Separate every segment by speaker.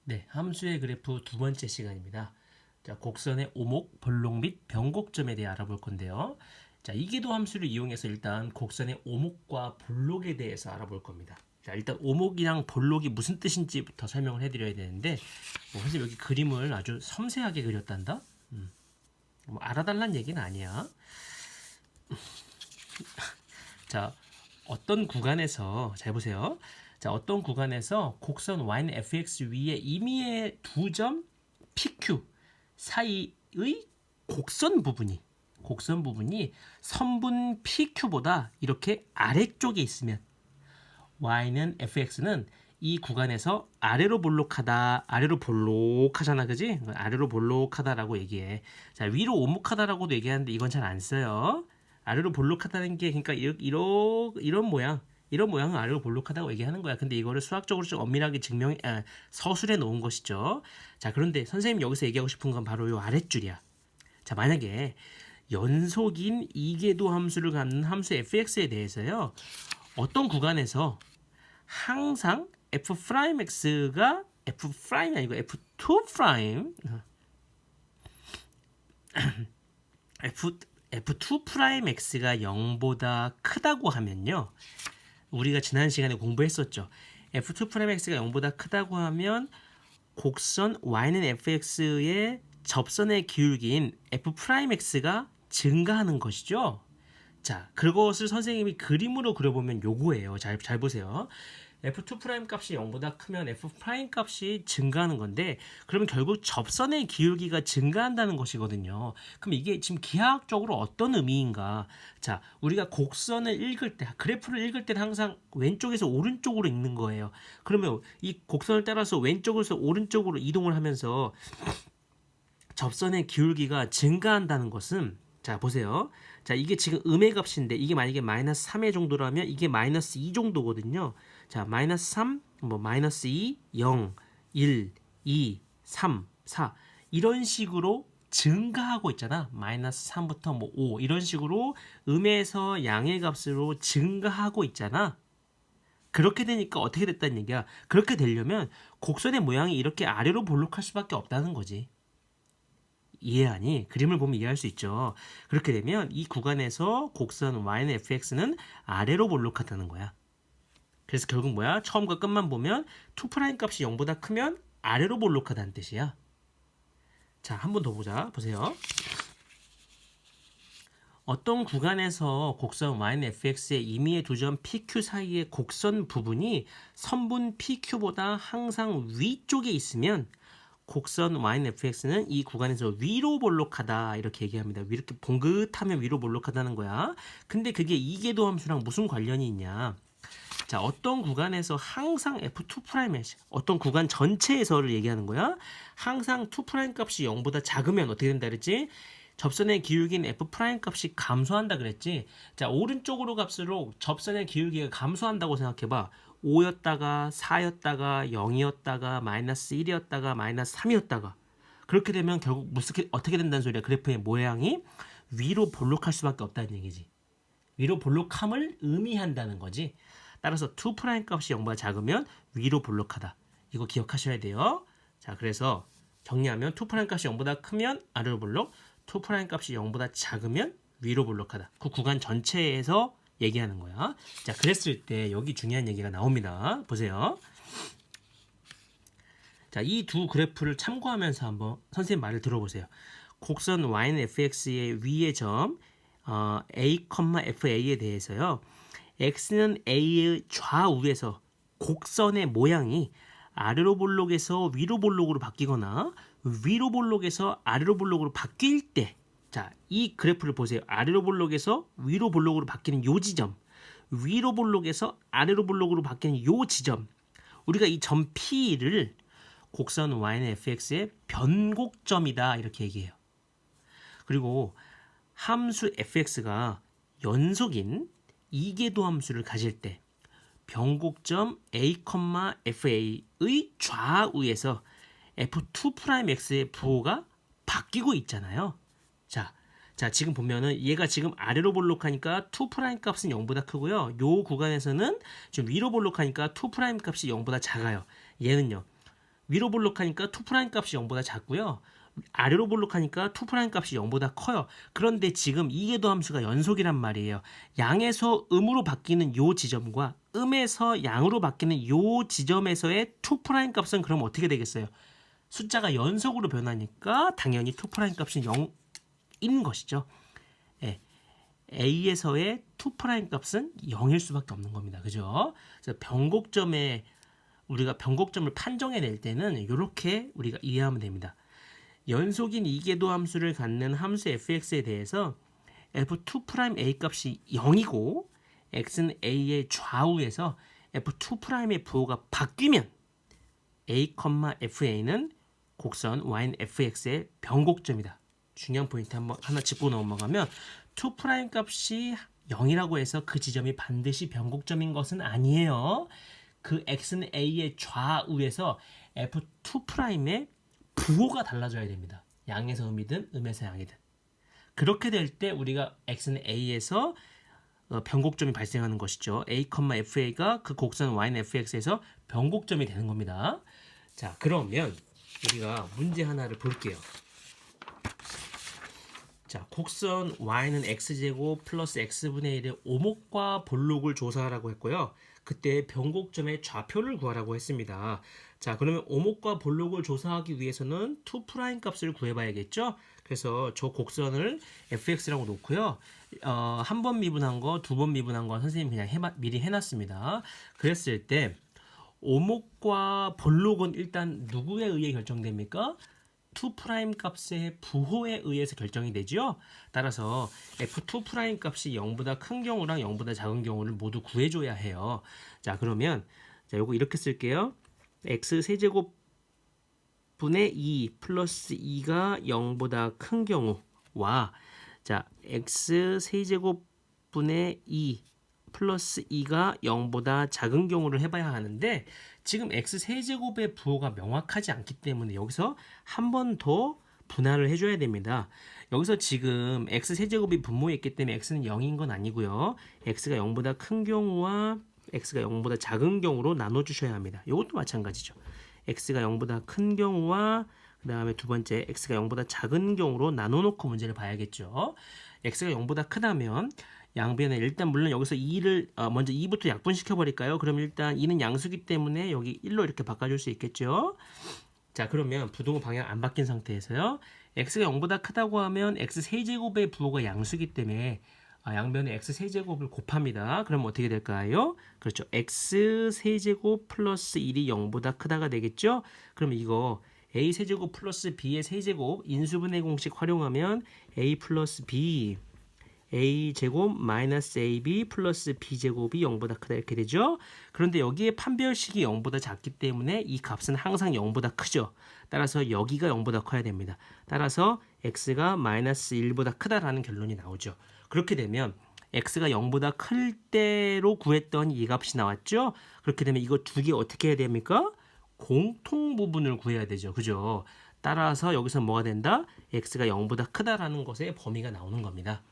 Speaker 1: 네, 함수의 그래프 두 번째 시간입니다. 자, 곡선의 오목, 볼록 및 변곡점에 대해 알아볼 건데요. 자, 이계도 함수를 이용해서 일단 곡선의 오목과 볼록에 대해서 알아볼 겁니다. 자, 일단 오목이랑 볼록이 무슨 뜻인지부터 설명을 해드려야 되는데, 사실 여기 그림을 아주 섬세하게 그렸단다. 뭐 알아달란 얘기는 아니야. 자, 어떤 구간에서 잘 보세요. 자, 어떤 구간에서 곡선 y는 fx 위에 임의의 두 점 PQ 사이의 곡선 부분이 선분 PQ보다 이렇게 아래쪽에 있으면 y는 fx는 이 구간에서 아래로 볼록하다, 아래로 볼록하잖아, 그지? 아래로 볼록하다라고 얘기해. 자, 위로 오목하다라고도 얘기하는데 이건 잘 안 써요. 아래로 볼록하다는 게 그러니까 이런 모양, 이런 모양은 아래로 볼록하다고 얘기하는 거야. 근데 이거를 수학적으로 좀 엄밀하게 서술해 놓은 것이죠. 자, 그런데 선생님 여기서 얘기하고 싶은 건 바로 이 아랫줄이야. 자, 만약에 연속인 이계도 함수를 갖는 함수 fx에 대해서요, 어떤 구간에서 항상 f'x가 f'이 아니고 f2' f2'x가 0보다 크다고 하면요. 우리가 지난 시간에 공부했었죠. f2'x가 0보다 크다고 하면 곡선 y는 fx의 접선의 기울기인 f'x가 증가하는 것이죠. 자, 그것을 선생님이 그림으로 그려보면 요거예요. 잘 보세요. f2' 값이 0보다 크면 f' 값이 증가하는 건데, 그러면 결국 접선의 기울기가 증가한다는 것이거든요. 그럼 이게 지금 기하학적으로 어떤 의미인가? 자, 우리가 곡선을 읽을 때, 그래프를 읽을 때는 항상 왼쪽에서 오른쪽으로 읽는 거예요. 그러면 이 곡선을 따라서 왼쪽에서 오른쪽으로 이동을 하면서 접선의 기울기가 증가한다는 것은, 자, 보세요. 자, 이게 지금 음의 값인데 이게 만약에 마이너스 3의 정도라면 이게 마이너스 2 정도거든요. 자, 마이너스 3, 마이너스 2, 0, 1, 2, 3, 4 이런 식으로 증가하고 있잖아. 마이너스 3부터 5 이런 식으로 음에서 양의 값으로 증가하고 있잖아. 그렇게 되니까 어떻게 됐다는 얘기야. 그렇게 되려면 곡선의 모양이 이렇게 아래로 볼록할 수밖에 없다는 거지. 이해하니? 그림을 보면 이해할 수 있죠. 그렇게 되면 이 구간에서 곡선 y는 fx는 아래로 볼록하다는 거야. 그래서 결국 뭐야? 처음과 끝만 보면 2' 값이 0보다 크면 아래로 볼록하다는 뜻이야. 자, 한 번 더 보자. 보세요. 어떤 구간에서 곡선 y는 fx의 임의의 두 점 PQ 사이의 곡선 부분이 선분 PQ보다 항상 위쪽에 있으면 곡선 y는 fx는 이 구간에서 위로 볼록하다 이렇게 얘기합니다. 이렇게 봉긋하면 위로 볼록하다는 거야. 근데 그게 이계도 함수랑 무슨 관련이 있냐? 자, 어떤 구간에서 항상 f2'의 어떤 구간 전체에서를 얘기하는 거야. 항상 2' 값이 0보다 작으면 어떻게 된다 그랬지? 접선의 기울기는 f' 값이 감소한다 그랬지. 자, 오른쪽으로 갈수록 접선의 기울기가 감소한다고 생각해봐. 5였다가 4였다가 0이었다가 마이너스 1이었다가 마이너스 3이었다가 그렇게 되면 결국 어떻게 된다는 소리야. 그래프의 모양이 위로 볼록할 수밖에 없다는 얘기지. 위로 볼록함을 의미한다는 거지. 따라서 2' 값이 0보다 작으면 위로 볼록하다. 이거 기억하셔야 돼요. 자, 그래서 정리하면 2' 값이 0보다 크면 아래로 볼록, 2' 값이 0보다 작으면 위로 볼록하다. 그 구간 전체에서 얘기하는 거야. 자, 그랬을 때 여기 중요한 얘기가 나옵니다. 보세요. 자, 이 두 그래프를 참고하면서 한번 선생님 말을 들어보세요. 곡선 y는 fx의 위의 점 a, fa에 대해서요. x는 a의 좌우에서 곡선의 모양이 아래로 볼록에서 위로 볼록으로 바뀌거나 위로 볼록에서 아래로 볼록으로 바뀔 때, 자, 이 그래프를 보세요. 아래로 볼록에서 위로 볼록으로 바뀌는 요 지점, 위로 볼록에서 아래로 볼록으로 바뀌는 요 지점, 우리가 이 점 P를 곡선 y는 fx의 변곡점이다 이렇게 얘기해요. 그리고 함수 fx가 연속인 이계도 함수를 가질 때 변곡점 a, fa의 좌우에서 f2'x의 부호가 바뀌고 있잖아요. 자, 지금 보면은 얘가 지금 아래로 볼록하니까 2' 값은 0보다 크고요. 요 구간에서는 지금 위로 볼록하니까 2' 값이 0보다 작아요. 얘는요. 위로 볼록하니까 2' 값이 0보다 작고요. 아래로 볼록하니까 2' 값이 0보다 커요. 그런데 지금 이계도 함수가 연속이란 말이에요. 양에서 음으로 바뀌는 요 지점과 음에서 양으로 바뀌는 요 지점에서의 2' 값은 그럼 어떻게 되겠어요? 숫자가 연속으로 변하니까 당연히 2' 값은 0인 것이죠. 예. A에서의 2' 값은 0일 수밖에 없는 겁니다. 그죠? 그래서 변곡점에 우리가 변곡점을 판정해낼 때는 이렇게 우리가 이해하면 됩니다. 연속인 이계도 함수를 갖는 함수 fx에 대해서 f2'a 값이 0이고 x는 a의 좌우에서 f2'의 부호가 바뀌면 a, fa는 곡선 y는 fx의 변곡점이다. 중요한 포인트 하나 짚고 넘어가면 2' 값이 0이라고 해서 그 지점이 반드시 변곡점인 것은 아니에요. 그 x는 a의 좌우에서 f2'의 부호가 달라져야 됩니다. 양에서 음이든 음에서 양이든. 그렇게 될 때 우리가 x는 a에서 변곡점이 발생하는 것이죠. a, fa가 그 곡선 y는 fx에서 변곡점이 되는 겁니다. 자, 그러면 우리가 문제 하나를 볼게요. 자, 곡선 y는 x제곱 플러스 x분의 1의 오목과 볼록을 조사하라고 했고요. 그때 변곡점의 좌표를 구하라고 했습니다. 자, 그러면 오목과 볼록을 조사하기 위해서는 2' 값을 구해봐야겠죠? 그래서 저 곡선을 fx라고 놓고요. 한 번 미분한 거, 두 번 미분한 거 선생님이 그냥 미리 해놨습니다. 그랬을 때 오목과 볼록은 일단 누구에 의해 결정됩니까? 2' 값의 부호에 의해서 결정이 되죠. 따라서 f2' 값이 0보다 큰 경우랑 0보다 작은 경우를 모두 구해줘야 해요. 자, 그러면 자, 요거 이렇게 쓸게요. x 세제곱 분의 2 플러스 2가 0보다 큰 경우와 자, x 세제곱 분의 2 플러스 2가 0보다 작은 경우를 해봐야 하는데 지금 x 세제곱의 부호가 명확하지 않기 때문에 여기서 한 번 더 분할을 해줘야 됩니다. 여기서 지금 x 세제곱이 분모에 있기 때문에 x는 0인 건 아니고요. x가 0보다 큰 경우와 x가 0보다 작은 경우로 나눠주셔야 합니다. 이것도 마찬가지죠. x가 0보다 큰 경우와 그 다음에 두 번째 x가 0보다 작은 경우로 나눠놓고 문제를 봐야겠죠. x가 0보다 크다면 양변에 일단 물론 여기서 2를 먼저 2부터 약분시켜 버릴까요? 그럼 일단 2는 양수기 때문에 여기 1로 이렇게 바꿔줄 수 있겠죠. 자, 그러면 부등호 방향 안 바뀐 상태에서요. x가 0보다 크다고 하면 x 세제곱의 부호가 양수기 때문에 양변에 x 세제곱을 곱합니다. 그럼 어떻게 될까요? 그렇죠. x 세제곱 플러스 1이 0보다 크다가 되겠죠? 그럼 이거 a 세제곱 플러스 b의 세제곱 인수분해 공식 활용하면 a 플러스 b a제곱 마이너스 ab 플러스 b제곱이 0보다 크다 이렇게 되죠. 그런데 여기에 판별식이 0보다 작기 때문에 이 값은 항상 0보다 크죠. 따라서 여기가 0보다 커야 됩니다. 따라서 x가 마이너스 1보다 크다라는 결론이 나오죠. 그렇게 되면 x가 0보다 클 때로 구했던 이 값이 나왔죠. 그렇게 되면 이거 두 개 어떻게 해야 됩니까? 공통 부분을 구해야 되죠. 그죠? 따라서 여기서 뭐가 된다? x가 0보다 크다라는 것의 범위가 나오는 겁니다.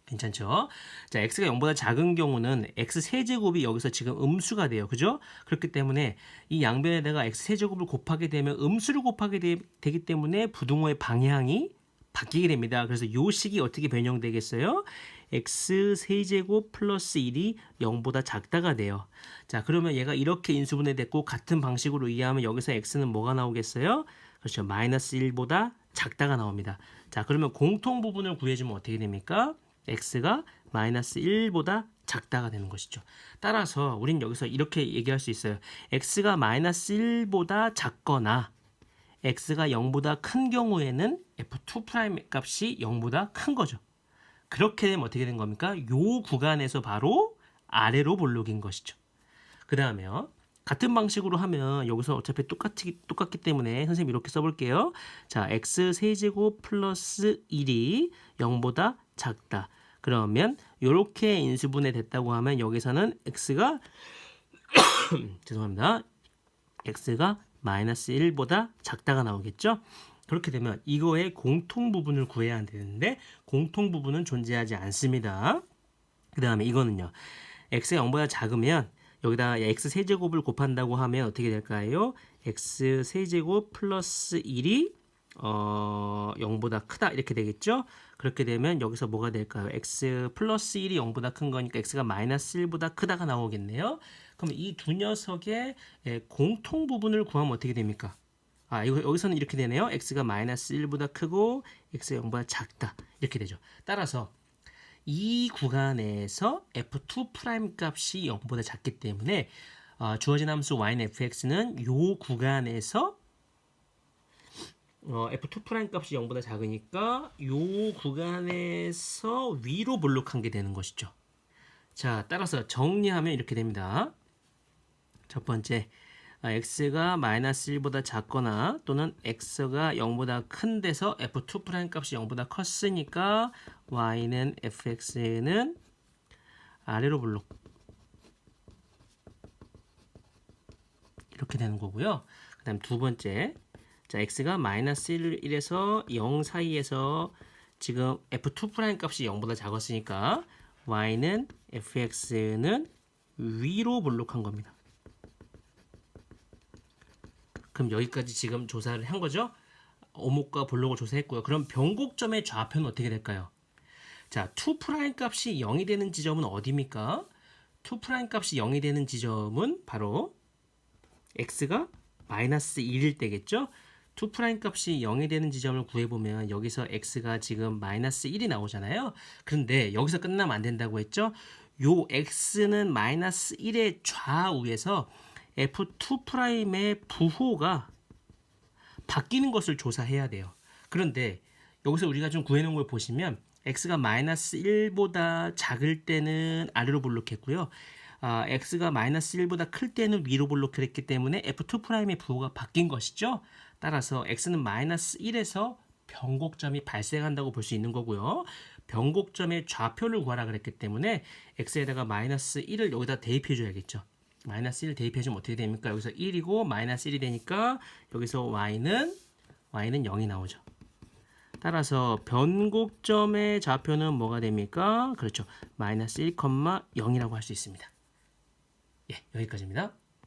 Speaker 1: 괜찮죠? 자, x가 0보다 작은 경우는 x 세제곱이 여기서 지금 음수가 돼요. 그죠? 그렇기 때문에 이 양변에다가 x 세제곱을 곱하게 되면 음수를 곱하게 되기 때문에 부등호의 방향이 바뀌게 됩니다. 그래서 요 식이 어떻게 변형되겠어요? x 세제곱 플러스 1이 0보다 작다가 돼요. 자, 그러면 얘가 이렇게 인수분해됐고 같은 방식으로 이해하면 여기서 x는 뭐가 나오겠어요? 그렇죠. 마이너스 1보다 작다가 나옵니다. 자, 그러면 공통 부분을 구해주면 어떻게 됩니까? x가 마이너스 1보다 작다가 되는 것이죠. 따라서 우린 여기서 이렇게 얘기할 수 있어요. x가 마이너스 1보다 작거나 x가 0보다 큰 경우에는 f2' 값이 0보다 큰 거죠. 그렇게 되면 어떻게 된 겁니까? 요 구간에서 바로 아래로 볼록인 것이죠. 그 다음에요. 같은 방식으로 하면 여기서 어차피 똑같기 때문에 선생님 이렇게 써볼게요. 자, x 세제곱 플러스 1이 0보다 작다. 그러면 이렇게 인수분해 됐다고 하면 여기서는 x가 죄송합니다. x가 마이너스 1보다 작다가 나오겠죠? 그렇게 되면 이거의 공통 부분을 구해야 되는데 공통 부분은 존재하지 않습니다. 그 다음에 이거는요. x가 0보다 작으면 여기다 x세제곱을 곱한다고 하면 어떻게 될까요? x세제곱 플러스 1이 0보다 크다 이렇게 되겠죠? 그렇게 되면 여기서 뭐가 될까요? x 플러스 1이 0보다 큰 거니까 x가 마이너스 1보다 크다가 나오겠네요. 그럼 이 두 녀석의 공통 부분을 구하면 어떻게 됩니까? 여기서는 이렇게 되네요. x가 마이너스 1보다 크고 x가 0보다 작다 이렇게 되죠. 따라서 이 구간에서 f2' 값이 0보다 작기 때문에 주어진 함수 y는 fx는 이 구간에서 f2' 값이 0보다 작으니까 이 구간에서 위로 볼록한 게 되는 것이죠. 자, 따라서 정리하면 이렇게 됩니다. 첫 번째, x가 마이너스 1보다 작거나 또는 x가 0보다 큰 데서 f2' 값이 0보다 컸으니까 y는 fx는 아래로 볼록 이렇게 되는 거고요. 그 다음 두 번째, 자 x가 마이너스 1에서 0 사이에서 지금 f2' 값이 0보다 작았으니까 y는 fx는 위로 볼록한 겁니다. 그럼 여기까지 지금 조사를 한 거죠? 오목과 볼록을 조사했고요. 그럼 변곡점의 좌표는 어떻게 될까요? 자, 2' 값이 0이 되는 지점은 어디입니까? 2' 값이 0이 되는 지점은 바로 x가 마이너스 1일 때겠죠? 2' 값이 0이 되는 지점을 구해보면 여기서 x가 지금 마이너스 1이 나오잖아요. 그런데 여기서 끝나면 안 된다고 했죠? 요 x는 마이너스 1의 좌우에서 f2'의 부호가 바뀌는 것을 조사해야 돼요. 그런데 여기서 우리가 좀 구해놓은 걸 보시면 x가 마이너스 1보다 작을 때는 아래로 볼록했고요. x가 마이너스 1보다 클 때는 위로 볼록했기 때문에 f2'의 부호가 바뀐 것이죠. 따라서 x는 마이너스 1에서 변곡점이 발생한다고 볼 수 있는 거고요. 변곡점의 좌표를 구하라 그랬기 때문에 x에다가 마이너스 1을 여기다 대입해 줘야겠죠. 마이너스 1 대입해주면 어떻게 됩니까? 여기서 1이고 마이너스 1이 되니까 여기서 y는 0이 나오죠. 따라서 변곡점의 좌표는 뭐가 됩니까? 그렇죠. 마이너스 1,0이라고 할 수 있습니다. 예, 여기까지입니다.